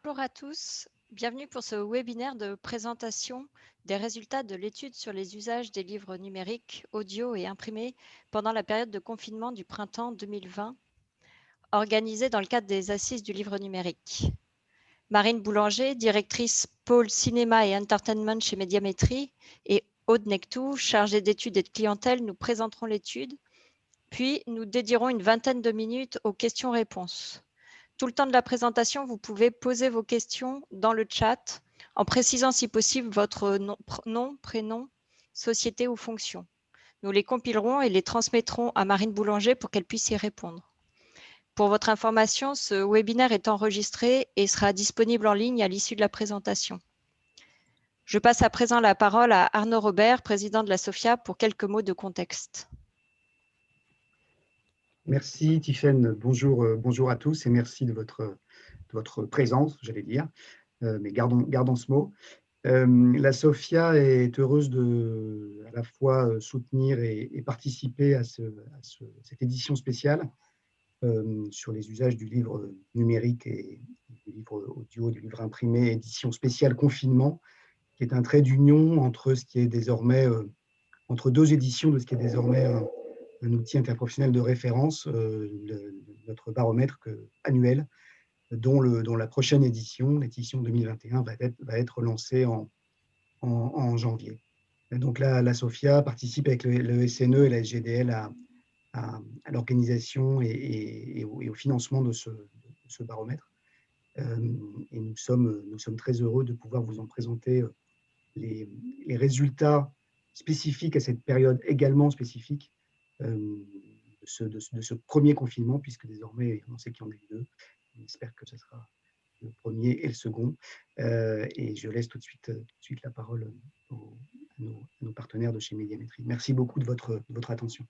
Bonjour à tous, bienvenue pour ce webinaire de présentation des résultats de l'étude sur les usages des livres numériques, audio et imprimés pendant la période de confinement du printemps 2020, organisée dans le cadre des Assises du livre numérique. Marine Boulanger, directrice pôle cinéma et entertainment chez Médiamétrie, et Aude Nectou, chargée d'études et de clientèle, nous présenteront l'étude, puis nous dédierons une vingtaine de minutes aux questions-réponses. Tout le temps de la présentation, vous pouvez poser vos questions dans le chat en précisant si possible votre nom, prénom, société ou fonction. Nous les compilerons et les transmettrons à Marine Boulanger pour qu'elle puisse y répondre. Pour votre information, ce webinaire est enregistré et sera disponible en ligne à l'issue de la présentation. Je passe à présent la parole à Arnaud Robert, président de la SOFIA, pour quelques mots de contexte. Merci Tiffaine, bonjour à tous et merci de votre présence, j'allais dire, mais gardons ce mot. La SOFIA est heureuse de à la fois soutenir et participer à cette édition spéciale sur les usages du livre numérique et du livre audio, du livre imprimé, édition spéciale confinement, qui est un trait d'union entre ce qui est désormais, entre deux éditions de ce qui est désormais un outil interprofessionnel de référence, notre baromètre annuel, dont la prochaine édition, l'édition 2021, va être lancée en janvier. Et donc là, la SOFIA participe avec le SNE et la SGDL à l'organisation et au financement de ce baromètre. Et nous sommes très heureux de pouvoir vous en présenter les résultats spécifiques à cette période également spécifique de ce premier confinement, puisque désormais, on sait qu'il y en a eu deux. On espère que ce sera le premier et le second. Et je laisse tout de suite la parole à nos partenaires de chez Médiamétrie. Merci beaucoup de votre attention.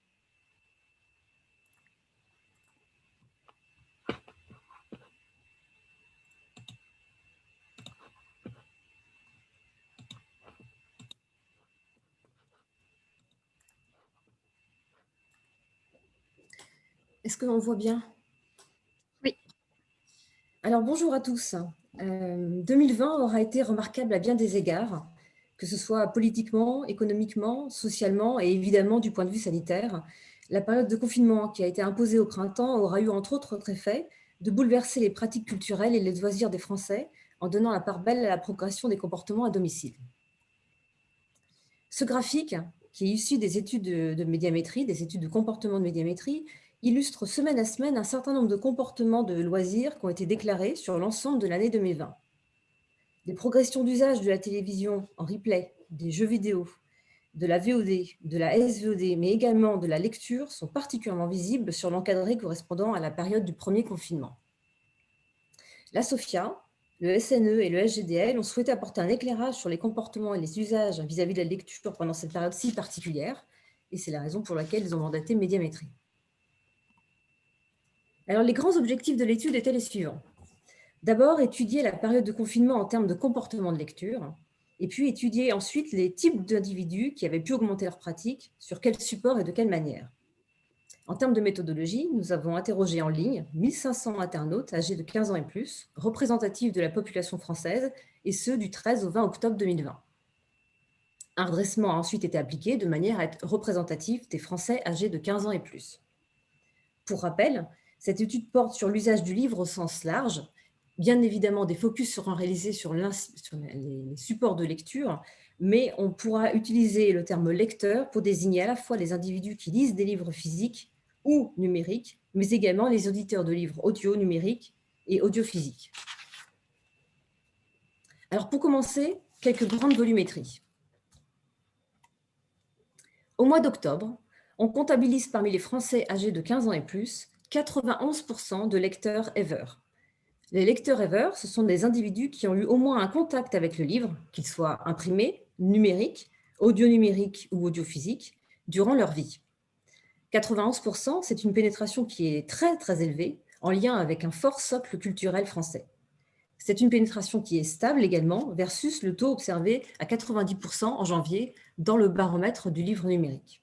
Est-ce qu'on voit bien? Oui. Alors, bonjour à tous. 2020 aura été remarquable à bien des égards, que ce soit politiquement, économiquement, socialement et évidemment du point de vue sanitaire. La période de confinement qui a été imposée au printemps aura eu entre autres effet de bouleverser les pratiques culturelles et les loisirs des Français en donnant la part belle à la progression des comportements à domicile. Ce graphique, qui est issu des études de médiamétrie, des études de comportement de médiamétrie, illustre semaine à semaine un certain nombre de comportements de loisirs qui ont été déclarés sur l'ensemble de l'année 2020. Des progressions d'usage de la télévision en replay, des jeux vidéo, de la VOD, de la SVOD, mais également de la lecture sont particulièrement visibles sur l'encadré correspondant à la période du premier confinement. La SOFIA, le SNE et le SGDL ont souhaité apporter un éclairage sur les comportements et les usages vis-à-vis de la lecture pendant cette période si particulière, et c'est la raison pour laquelle ils ont mandaté Médiamétrie. Alors, les grands objectifs de l'étude étaient les suivants. D'abord, étudier la période de confinement en termes de comportement de lecture, et puis étudier ensuite les types d'individus qui avaient pu augmenter leur pratique, sur quel support et de quelle manière. En termes de méthodologie, nous avons interrogé en ligne 1500 internautes âgés de 15 ans et plus, représentatifs de la population française, et ceux du 13 au 20 octobre 2020. Un redressement a ensuite été appliqué de manière à être représentatif des Français âgés de 15 ans et plus. Pour rappel, cette étude porte sur l'usage du livre au sens large. Bien évidemment, des focus seront réalisés sur les supports de lecture, mais on pourra utiliser le terme lecteur pour désigner à la fois les individus qui lisent des livres physiques ou numériques, mais également les auditeurs de livres audio numériques et audiophysiques. Alors pour commencer, quelques grandes volumétries. Au mois d'octobre, on comptabilise parmi les Français âgés de 15 ans et plus 91% de lecteurs Ever. Les lecteurs Ever, ce sont des individus qui ont eu au moins un contact avec le livre, qu'il soit imprimé, numérique, audio numérique ou audiophysique, durant leur vie. 91%, c'est une pénétration qui est très très élevée, en lien avec un fort socle culturel français. C'est une pénétration qui est stable également, versus le taux observé à 90% en janvier dans le baromètre du livre numérique.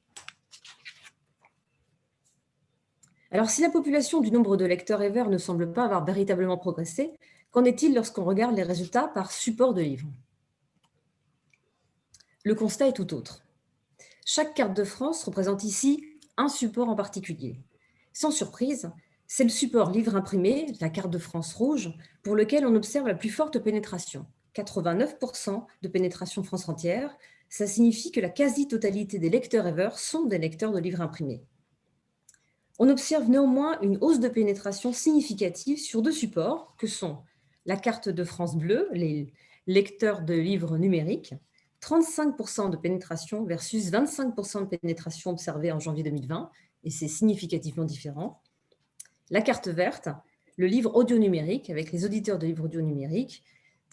Alors, si la population du nombre de lecteurs Ever ne semble pas avoir véritablement progressé, Qu'en est-il lorsqu'on regarde les résultats par support de livre? Le constat est tout autre. Chaque carte de France représente ici un support en particulier. Sans surprise, c'est le support livre imprimé, la carte de France rouge, pour lequel on observe la plus forte pénétration. 89% de pénétration France entière, ça signifie que la quasi-totalité des lecteurs ever sont des lecteurs de livres imprimés. On observe néanmoins une hausse de pénétration significative sur deux supports que sont la carte de France bleue, les lecteurs de livres numériques, 35% de pénétration versus 25% de pénétration observée en janvier 2020, et c'est significativement différent. La carte verte, le livre audio numérique avec les auditeurs de livres audio numériques,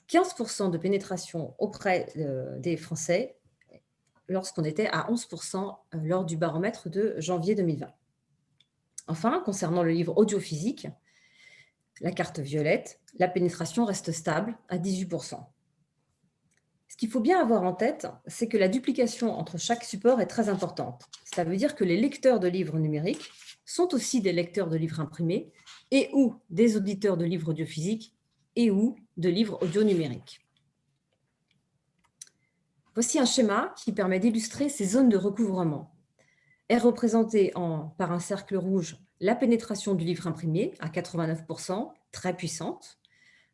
15% de pénétration auprès des Français lorsqu'on était à 11% lors du baromètre de janvier 2020. Enfin, concernant le livre audio physique, la carte violette, la pénétration reste stable à 18%. Ce qu'il faut bien avoir en tête, c'est que la duplication entre chaque support est très importante. Ça veut dire que les lecteurs de livres numériques sont aussi des lecteurs de livres imprimés et ou des auditeurs de livres audio physiques et ou de livres audio numériques. Voici un schéma qui permet d'illustrer ces zones de recouvrement. Est représentée par un cercle rouge la pénétration du livre imprimé à 89%, très puissante.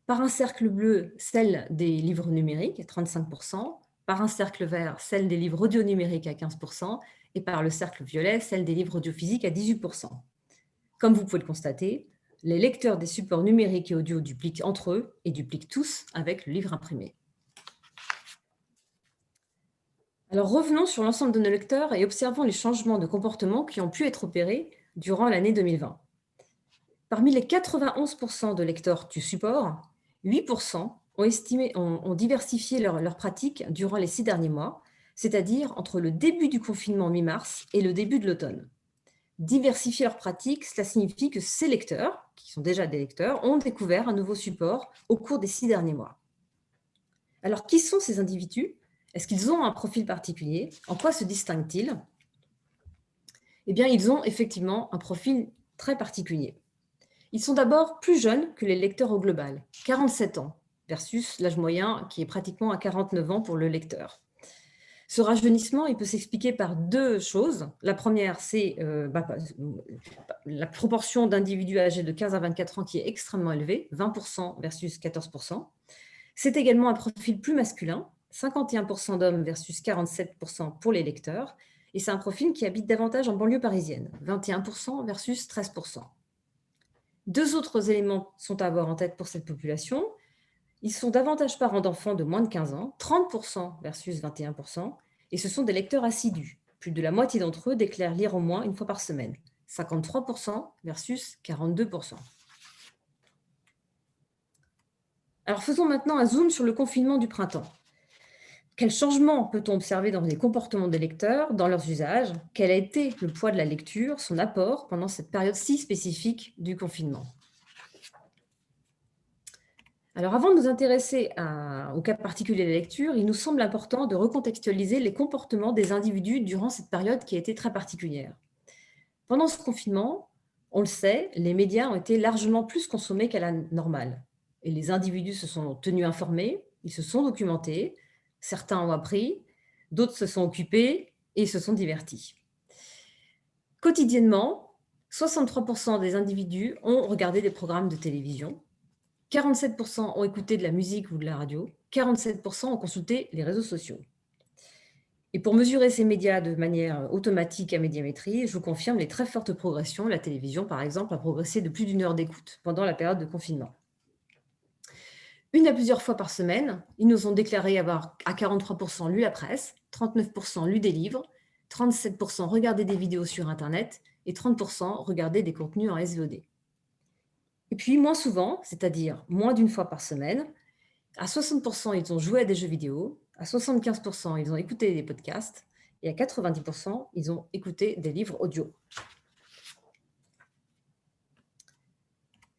Par un cercle bleu, celle des livres numériques à 35%. Par un cercle vert, celle des livres audio numériques à 15%. Et par le cercle violet, celle des livres audio physiques à 18%. Comme vous pouvez le constater, les lecteurs des supports numériques et audio dupliquent entre eux et dupliquent tous avec le livre imprimé. Alors revenons sur l'ensemble de nos lecteurs et observons les changements de comportement qui ont pu être opérés durant l'année 2020. Parmi les 91% de lecteurs du support, 8% ont diversifié leurs pratiques durant les 6 derniers mois, c'est-à-dire entre le début du confinement mi-mars et le début de l'automne. Diversifier leurs pratiques, cela signifie que ces lecteurs, qui sont déjà des lecteurs, ont découvert un nouveau support au cours des 6 derniers mois. Alors, qui sont ces individus ? Est-ce qu'ils ont un profil particulier ? En quoi se distinguent-ils ? Eh bien, ils ont effectivement un profil très particulier. Ils sont d'abord plus jeunes que les lecteurs au global, 47 ans, versus l'âge moyen qui est pratiquement à 49 ans pour le lecteur. Ce rajeunissement, il peut s'expliquer par deux choses. La première, c'est la proportion d'individus âgés de 15 à 24 ans qui est extrêmement élevée, 20% versus 14%. C'est également un profil plus masculin, 51% d'hommes versus 47% pour les lecteurs. Et c'est un profil qui habite davantage en banlieue parisienne, 21% versus 13%. Deux autres éléments sont à avoir en tête pour cette population. Ils sont davantage parents d'enfants de moins de 15 ans, 30% versus 21%, et ce sont des lecteurs assidus. Plus de la moitié d'entre eux déclarent lire au moins une fois par semaine, 53% versus 42%. Alors faisons maintenant un zoom sur le confinement du printemps. Quel changement peut-on observer dans les comportements des lecteurs, dans leurs usages ? Quel a été le poids de la lecture, son apport pendant cette période si spécifique du confinement ? Alors avant de nous intéresser au cas particulier de la lecture, il nous semble important de recontextualiser les comportements des individus durant cette période qui a été très particulière. Pendant ce confinement, on le sait, les médias ont été largement plus consommés qu'à la normale. Et les individus se sont tenus informés, ils se sont documentés, certains ont appris, d'autres se sont occupés et se sont divertis. Quotidiennement, 63% des individus ont regardé des programmes de télévision, 47% ont écouté de la musique ou de la radio, 47% ont consulté les réseaux sociaux. Et pour mesurer ces médias de manière automatique à médiamétrie, je vous confirme les très fortes progressions. La télévision, par exemple, a progressé de plus d'1 heure d'écoute pendant la période de confinement. Une à plusieurs fois par semaine, ils nous ont déclaré avoir à 43% lu la presse, 39% lu des livres, 37% regardé des vidéos sur Internet et 30% regardé des contenus en SVOD. Et puis, moins souvent, c'est-à-dire moins d'1 fois par semaine, à 60%, ils ont joué à des jeux vidéo, à 75%, ils ont écouté des podcasts et à 90%, ils ont écouté des livres audio.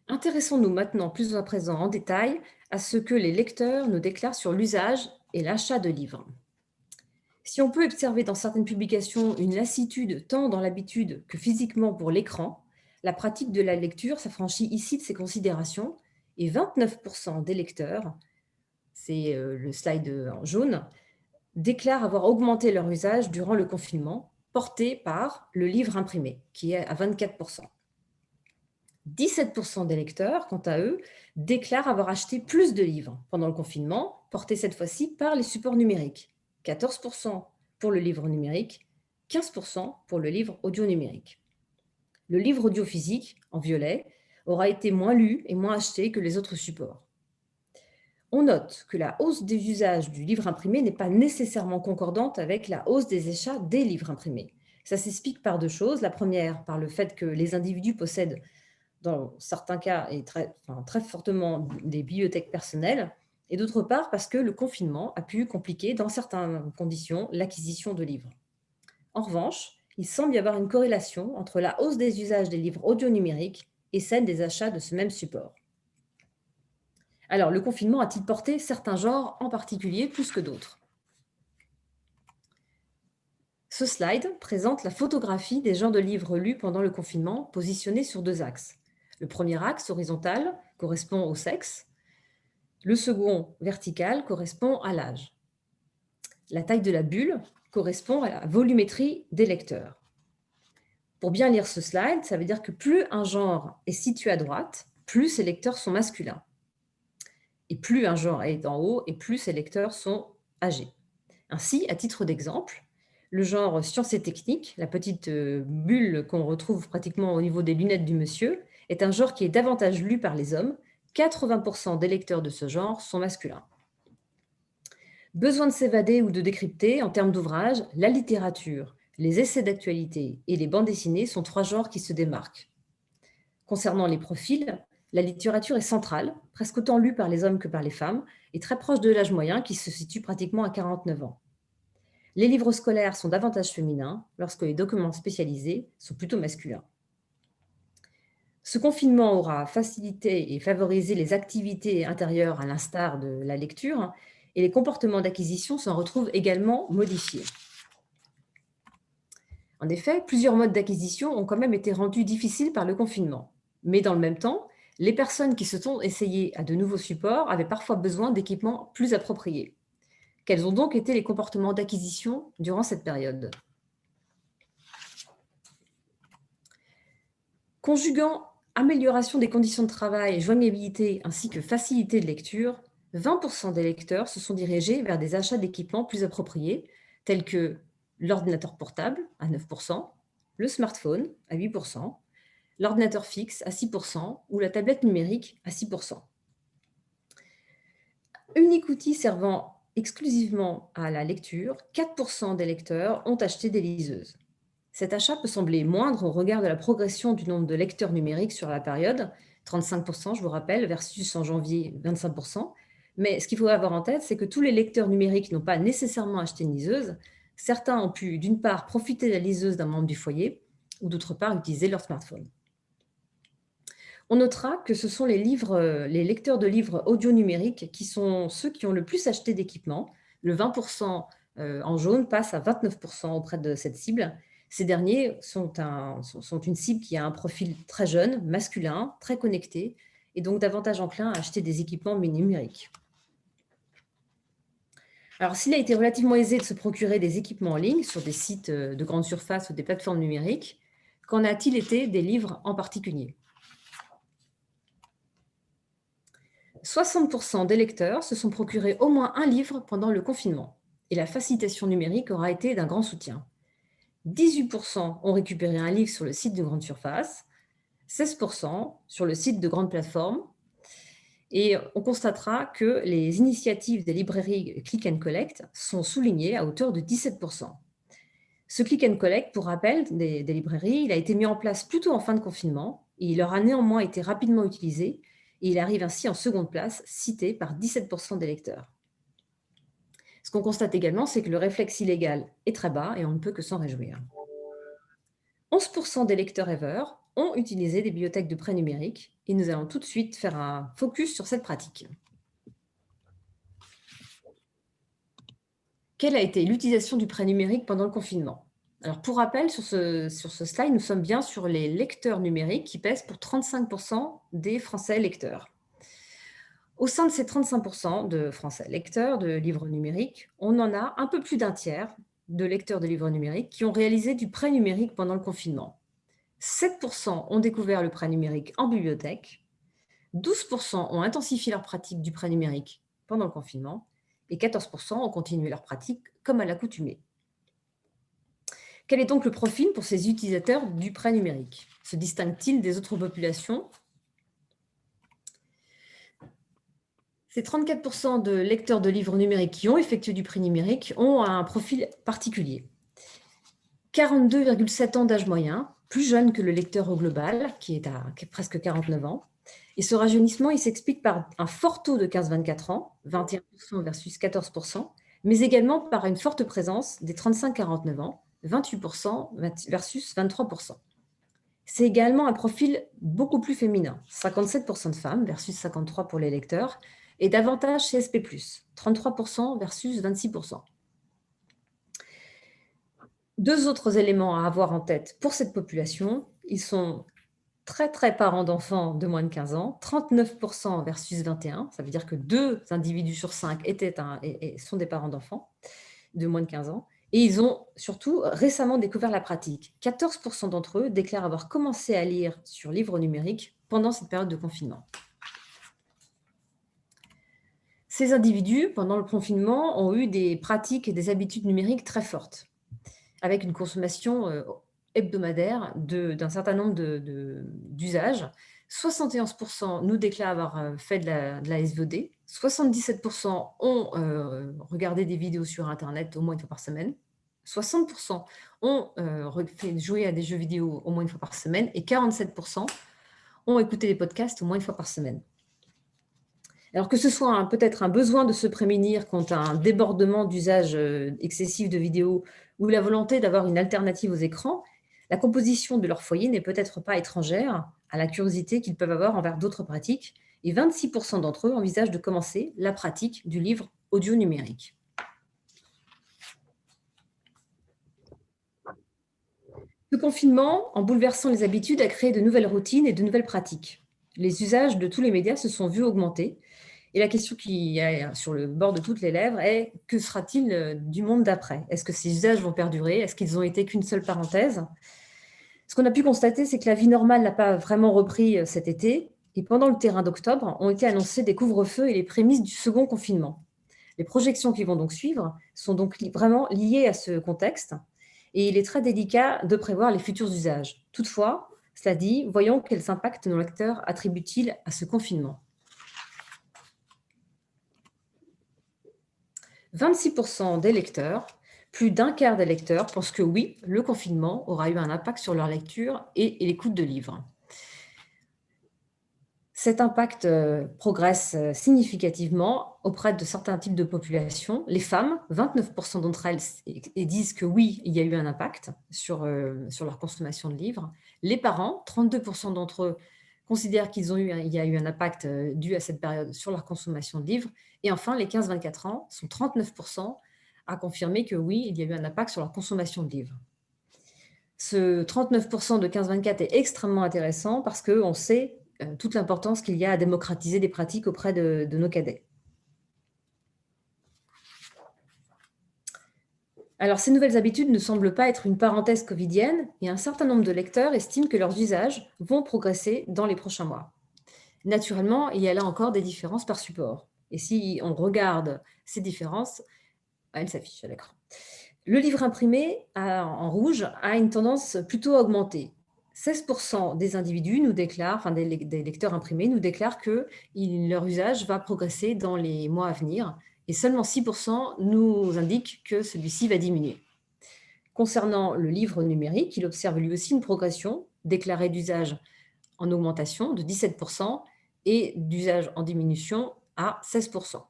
Intéressons-nous maintenant plus à présent en détail à ce que les lecteurs nous déclarent sur l'usage et l'achat de livres. Si on peut observer dans certaines publications une lassitude tant dans l'habitude que physiquement pour l'écran, la pratique de la lecture s'affranchit ici de ces considérations Et 29% des lecteurs, c'est le slide en jaune, déclarent avoir augmenté leur usage durant le confinement, porté par le livre imprimé, qui est à 24%. 17% des lecteurs, quant à eux, déclarent avoir acheté plus de livres pendant le confinement, portés cette fois-ci par les supports numériques. 14% pour le livre numérique, 15% pour le livre audio numérique. Le livre audio physique, en violet, aura été moins lu et moins acheté que les autres supports. On note que la hausse des usages du livre imprimé n'est pas nécessairement concordante avec la hausse des achats des livres imprimés. Ça s'explique par deux choses. La première, par le fait que les individus possèdent, dans certains cas, et très fortement des bibliothèques personnelles, et d'autre part parce que le confinement a pu compliquer, dans certaines conditions, l'acquisition de livres. En revanche, il semble y avoir une corrélation entre la hausse des usages des livres audio numériques et celle des achats de ce même support. Alors, le confinement a-t-il porté certains genres en particulier plus que d'autres? Ce slide présente la photographie des genres de livres lus pendant le confinement, positionnés sur deux axes. Le premier axe horizontal correspond au sexe. Le second vertical correspond à l'âge. La taille de la bulle correspond à la volumétrie des lecteurs. Pour bien lire ce slide, ça veut dire que plus un genre est situé à droite, plus ses lecteurs sont masculins. Et plus un genre est en haut, et plus ses lecteurs sont âgés. Ainsi, à titre d'exemple, le genre sciences et techniques, la petite bulle qu'on retrouve pratiquement au niveau des lunettes du monsieur, est un genre qui est davantage lu par les hommes. 80% des lecteurs de ce genre sont masculins. Besoin de s'évader ou de décrypter, en termes d'ouvrages, la littérature, les essais d'actualité et les bandes dessinées sont trois genres qui se démarquent. Concernant les profils, la littérature est centrale, presque autant lue par les hommes que par les femmes, et très proche de l'âge moyen qui se situe pratiquement à 49 ans. Les livres scolaires sont davantage féminins, lorsque les documents spécialisés sont plutôt masculins. Ce confinement aura facilité et favorisé les activités intérieures à l'instar de la lecture, et les comportements d'acquisition s'en retrouvent également modifiés. En effet, plusieurs modes d'acquisition ont quand même été rendus difficiles par le confinement. Mais dans le même temps, les personnes qui se sont essayées à de nouveaux supports avaient parfois besoin d'équipements plus appropriés. Quels ont donc été les comportements d'acquisition durant cette période? Conjuguant amélioration des conditions de travail, joignabilité ainsi que facilité de lecture, 20% des lecteurs se sont dirigés vers des achats d'équipements plus appropriés, tels que l'ordinateur portable à 9%, le smartphone à 8%, l'ordinateur fixe à 6% ou la tablette numérique à 6%. Unique outil servant exclusivement à la lecture, 4% des lecteurs ont acheté des liseuses. Cet achat peut sembler moindre au regard de la progression du nombre de lecteurs numériques sur la période, 35%, je vous rappelle, versus en janvier, 25%. Mais ce qu'il faut avoir en tête, c'est que tous les lecteurs numériques n'ont pas nécessairement acheté une liseuse. Certains ont pu, d'une part, profiter de la liseuse d'un membre du foyer, ou d'autre part, utiliser leur smartphone. On notera que ce sont les lecteurs de livres audio numériques qui sont ceux qui ont le plus acheté d'équipements. Le 20% en jaune passe à 29% auprès de cette cible. Ces derniers sont une cible qui a un profil très jeune, masculin, très connecté, et donc davantage enclin à acheter des équipements numériques. Alors, s'il a été relativement aisé de se procurer des équipements en ligne sur des sites de grande surface ou des plateformes numériques, qu'en a-t-il été des livres en particulier? 60% des lecteurs se sont procurés au moins un livre pendant le confinement, et la facilitation numérique aura été d'un grand soutien. 18% ont récupéré un livre sur le site de grande surface, 16% sur le site de grandes plateformes, et on constatera que les initiatives des librairies Click and Collect sont soulignées à hauteur de 17%. Ce Click and Collect, pour rappel, des librairies, il a été mis en place plutôt en fin de confinement, et il aura néanmoins été rapidement utilisé, et il arrive ainsi en seconde place, cité par 17% des lecteurs. Ce qu'on constate également, c'est que le réflexe illégal est très bas et on ne peut que s'en réjouir. 11% des lecteurs ever ont utilisé des bibliothèques de prêt numérique et nous allons tout de suite faire un focus sur cette pratique. Quelle a été l'utilisation du prêt numérique pendant le confinement? Alors, pour rappel, sur ce slide, nous sommes bien sur les lecteurs numériques qui pèsent pour 35% des Français lecteurs. Au sein de ces 35% de Français lecteurs de livres numériques, on en a un peu plus d'un tiers de lecteurs de livres numériques qui ont réalisé du prêt numérique pendant le confinement. 7% ont découvert le prêt numérique en bibliothèque, 12% ont intensifié leur pratique du prêt numérique pendant le confinement et 14% ont continué leur pratique comme à l'accoutumée. Quel est donc le profil pour ces utilisateurs du prêt numérique? Se distingue-t-il des autres populations? Ces 34% de lecteurs de livres numériques qui ont effectué du prêt numérique ont un profil particulier. 42,7 ans d'âge moyen, plus jeune que le lecteur au global, qui est à presque 49 ans. Et ce rajeunissement, il s'explique par un fort taux de 15-24 ans, 21% versus 14%, mais également par une forte présence des 35-49 ans, 28% versus 23%. C'est également un profil beaucoup plus féminin, 57% de femmes versus 53% pour les lecteurs, et davantage CSP+, 33% versus 26%. Deux autres éléments à avoir en tête pour cette population, ils sont très parents d'enfants de moins de 15 ans, 39% versus 21%, ça veut dire que 2 individus sur 5 sont des parents d'enfants de moins de 15 ans, et ils ont surtout récemment découvert la pratique. 14% d'entre eux déclarent avoir commencé à lire sur livre numérique pendant cette période de confinement. Ces individus, pendant le confinement, ont eu des pratiques et des habitudes numériques très fortes, avec une consommation hebdomadaire d'un certain nombre d'usages. 71% nous déclarent avoir fait de la SVOD, 77% ont regardé des vidéos sur Internet au moins une fois par semaine, 60% ont joué à des jeux vidéo au moins une fois par semaine et 47% ont écouté des podcasts au moins une fois par semaine. Alors que ce soit peut-être un besoin de se prémunir contre un débordement d'usage excessif de vidéos ou la volonté d'avoir une alternative aux écrans, la composition de leur foyer n'est peut-être pas étrangère à la curiosité qu'ils peuvent avoir envers d'autres pratiques, et 26% d'entre eux envisagent de commencer la pratique du livre audio numérique. Le confinement, en bouleversant les habitudes, a créé de nouvelles routines et de nouvelles pratiques. Les usages de tous les médias se sont vus augmenter. Et la question qui est sur le bord de toutes les lèvres est: que sera-t-il du monde d'après? Est-ce que ces usages vont perdurer? Est-ce qu'ils ont été qu'une seule parenthèse? Ce qu'on a pu constater, c'est que la vie normale n'a pas vraiment repris cet été. Et pendant le terrain d'octobre, ont été annoncés des couvre-feux et les prémices du second confinement. Les projections qui vont donc suivre sont donc vraiment liées à ce contexte. Et il est très délicat de prévoir les futurs usages. Toutefois, cela dit, voyons quels impacts nos lecteurs attribuent-ils à ce confinement. 26% des lecteurs, plus d'un quart des lecteurs pensent que oui, le confinement aura eu un impact sur leur lecture et l'écoute de livres. Cet impact progresse significativement auprès de certains types de populations. Les femmes, 29% d'entre elles disent que oui, il y a eu un impact sur leur consommation de livres. Les parents, 32% d'entre eux considèrent qu'il y a eu un impact dû à cette période sur leur consommation de livres. Et enfin, les 15-24 ans sont 39% à confirmer que oui, il y a eu un impact sur leur consommation de livres. Ce 39% de 15-24 est extrêmement intéressant parce qu'on sait toute l'importance qu'il y a à démocratiser des pratiques auprès de nos cadets. Alors, ces nouvelles habitudes ne semblent pas être une parenthèse covidienne et un certain nombre de lecteurs estiment que leurs usages vont progresser dans les prochains mois. Naturellement, il y a là encore des différences par support. Et si on regarde ces différences, elles s'affichent à l'écran. Le livre imprimé en rouge a une tendance plutôt à augmenter. 16% des individus nous déclarent, enfin des lecteurs imprimés nous déclarent que leur usage va progresser dans les mois à venir et seulement 6% nous indiquent que celui-ci va diminuer. Concernant le livre numérique, il observe lui aussi une progression déclarée d'usage en augmentation de 17% et d'usage en diminution à 16%.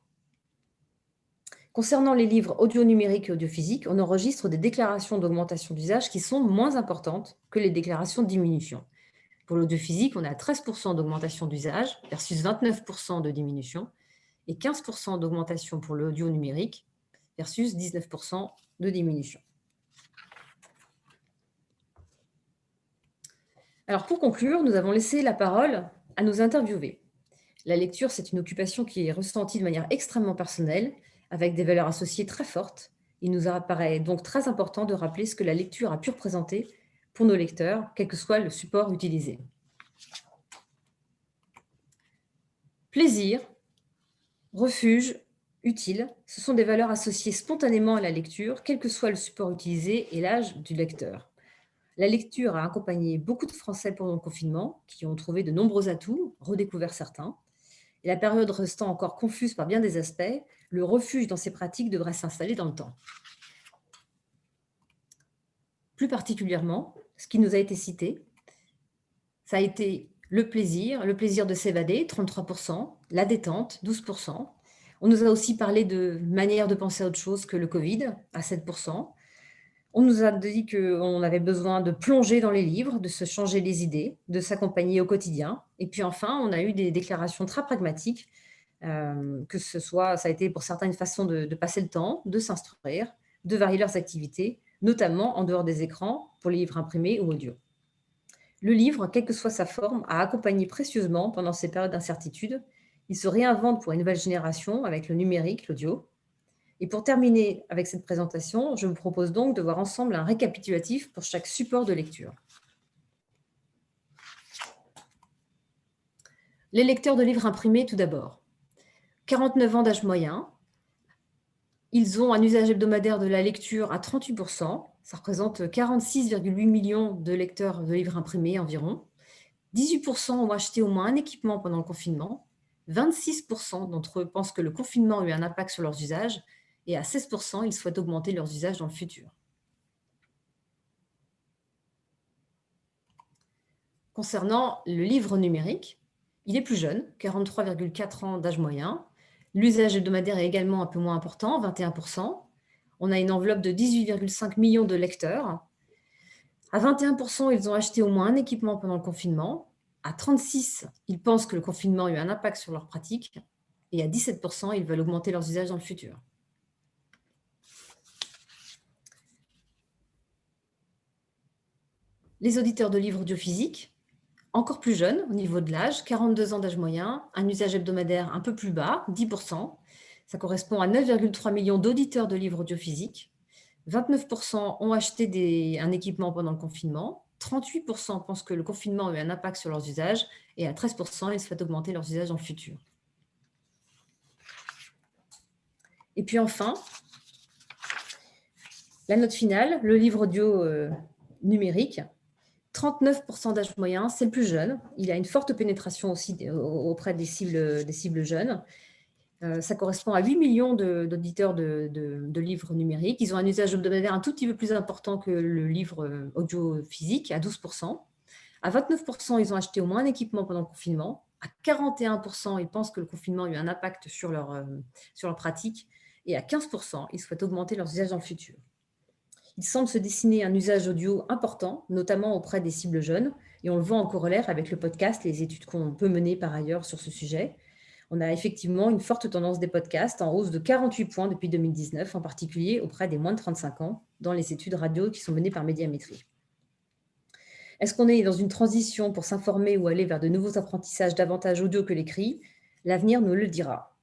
Concernant les livres audio numériques et audio physiques, on enregistre des déclarations d'augmentation d'usage qui sont moins importantes que les déclarations de diminution. Pour l'audio physique, on a 13% d'augmentation d'usage versus 29% de diminution et 15% d'augmentation pour l'audio numérique versus 19% de diminution. Alors pour conclure, nous avons laissé la parole à nos interviewés. La lecture, c'est une occupation qui est ressentie de manière extrêmement personnelle, avec des valeurs associées très fortes. Il nous apparaît donc très important de rappeler ce que la lecture a pu représenter pour nos lecteurs, quel que soit le support utilisé. Plaisir, refuge, utile, ce sont des valeurs associées spontanément à la lecture, quel que soit le support utilisé et l'âge du lecteur. La lecture a accompagné beaucoup de Français pendant le confinement, qui ont trouvé de nombreux atouts, redécouvert certains. Et la période restant encore confuse par bien des aspects, le refuge dans ces pratiques devrait s'installer dans le temps. Plus particulièrement, ce qui nous a été cité, ça a été le plaisir de s'évader, 33%, la détente, 12%. On nous a aussi parlé de manière de penser à autre chose que le Covid, à 7%. On nous a dit qu'on avait besoin de plonger dans les livres, de se changer les idées, de s'accompagner au quotidien. Et puis enfin, on a eu des déclarations très pragmatiques, que ça a été pour certains une façon de passer le temps, de s'instruire, de varier leurs activités, notamment en dehors des écrans, pour les livres imprimés ou audio. Le livre, quelle que soit sa forme, a accompagné précieusement pendant ces périodes d'incertitude. Il se réinvente pour une nouvelle génération avec le numérique, l'audio. Et pour terminer avec cette présentation, je vous propose donc de voir ensemble un récapitulatif pour chaque support de lecture. Les lecteurs de livres imprimés, tout d'abord. 49 ans d'âge moyen. Ils ont un usage hebdomadaire de la lecture à 38%. Ça représente 46,8 millions de lecteurs de livres imprimés environ. 18% ont acheté au moins un équipement pendant le confinement. 26% d'entre eux pensent que le confinement a eu un impact sur leurs usages. Et à 16%, ils souhaitent augmenter leurs usages dans le futur. Concernant le livre numérique, il est plus jeune, 43,4 ans d'âge moyen. L'usage hebdomadaire est également un peu moins important, 21%. On a une enveloppe de 18,5 millions de lecteurs. À 21%, ils ont acheté au moins un équipement pendant le confinement. À 36%, ils pensent que le confinement a eu un impact sur leurs pratiques. Et à 17%, ils veulent augmenter leurs usages dans le futur. Les auditeurs de livres audiophysiques, encore plus jeunes au niveau de l'âge, 42 ans d'âge moyen, un usage hebdomadaire un peu plus bas, 10%. Ça correspond à 9,3 millions d'auditeurs de livres audiophysiques. 29% ont acheté un équipement pendant le confinement. 38% pensent que le confinement a eu un impact sur leurs usages. Et à 13%, ils souhaitent augmenter leurs usages dans le futur. Et puis enfin, la note finale, le livre audio numérique. 39% d'âge moyen, c'est le plus jeune. Il a une forte pénétration aussi auprès des cibles jeunes. Ça correspond à 8 millions d'auditeurs de livres numériques. Ils ont un usage hebdomadaire un tout petit peu plus important que le livre audio physique, à 12%. À 29%, ils ont acheté au moins un équipement pendant le confinement. À 41%, ils pensent que le confinement a eu un impact sur leur pratique. Et à 15%, ils souhaitent augmenter leurs usages dans le futur. Il semble se dessiner un usage audio important, notamment auprès des cibles jeunes, et on le voit en corollaire avec le podcast et les études qu'on peut mener par ailleurs sur ce sujet. On a effectivement une forte tendance des podcasts en hausse de 48 points depuis 2019, en particulier auprès des moins de 35 ans, dans les études radio qui sont menées par Médiamétrie. Est-ce qu'on est dans une transition pour s'informer ou aller vers de nouveaux apprentissages davantage audio que l'écrit? L'avenir nous le dira.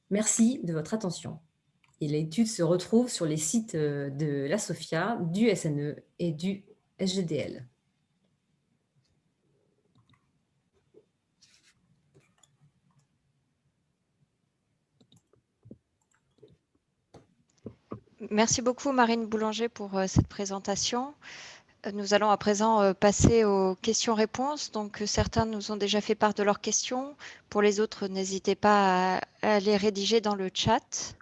Merci de votre attention. Et l'étude se retrouve sur les sites de la SOFIA, du SNE et du SGDL. Merci beaucoup Marine Boulanger pour cette présentation. Nous allons à présent passer aux questions-réponses. Donc certains nous ont déjà fait part de leurs questions. Pour les autres, n'hésitez pas à les rédiger dans le chat.